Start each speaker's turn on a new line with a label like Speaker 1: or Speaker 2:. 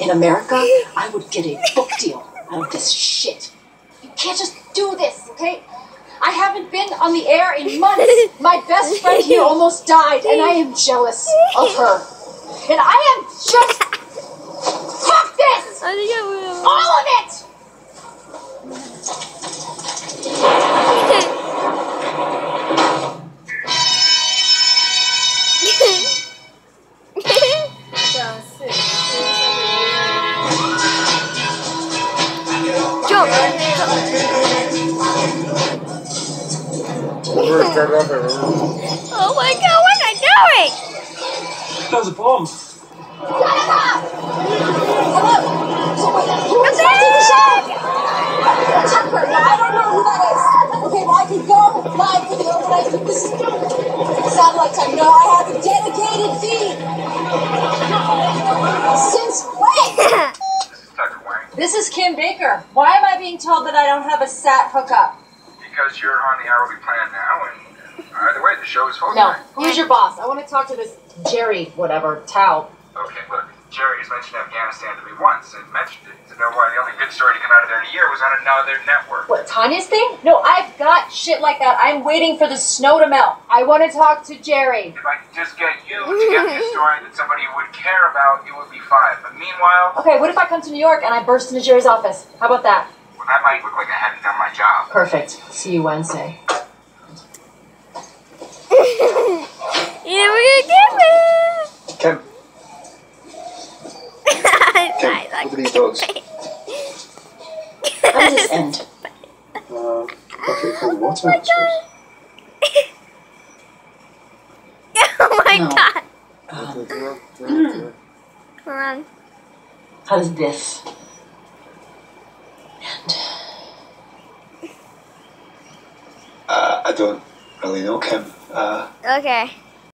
Speaker 1: in America, I would get a book deal out of this shit. You can't just do this, okay? I haven't been on the air in months. My best friend here almost died, and I am jealous of her. And I am just... Fuck this! All of it!
Speaker 2: Jump! Oh my god, what am I doing?
Speaker 3: That was a bomb.
Speaker 2: What's that?
Speaker 1: Tucker, now I don't know who that is. Okay, well I can go live with you overnight, but this is satellite time. You know, I have a dedicated feed. Since when?
Speaker 4: This is Kim Baker. Why am I being told that I don't have a SAT hookup?
Speaker 5: Because you're on the hourly plan now, and either way, the show is full.
Speaker 4: No. Who's your boss? I want to talk to this Jerry, whatever, Tao.
Speaker 5: Okay, look, Jerry has mentioned Afghanistan to me once, and mentioned it to know why the only good story to come out of there in a year was on another network.
Speaker 4: What, Tanya's thing? No, I've got shit like that. I'm waiting for the snow to melt. I want to talk to Jerry.
Speaker 5: If I could just get you to get me a story that somebody would care about, it would be fine. But meanwhile...
Speaker 4: Okay, what if I come to New York and I burst into Jerry's office? How about that?
Speaker 5: Well, that might look like I hadn't done my job.
Speaker 4: Perfect. See you Wednesday.
Speaker 2: Yeah, we're gonna get me.
Speaker 3: Kim. Kim, look at these dogs.
Speaker 1: How does this end?
Speaker 3: Okay, cold water, I suppose.
Speaker 2: Oh my
Speaker 1: No.
Speaker 2: god.
Speaker 3: Come
Speaker 2: on.
Speaker 1: How does this end?
Speaker 3: I don't really know, Kim.
Speaker 2: Okay.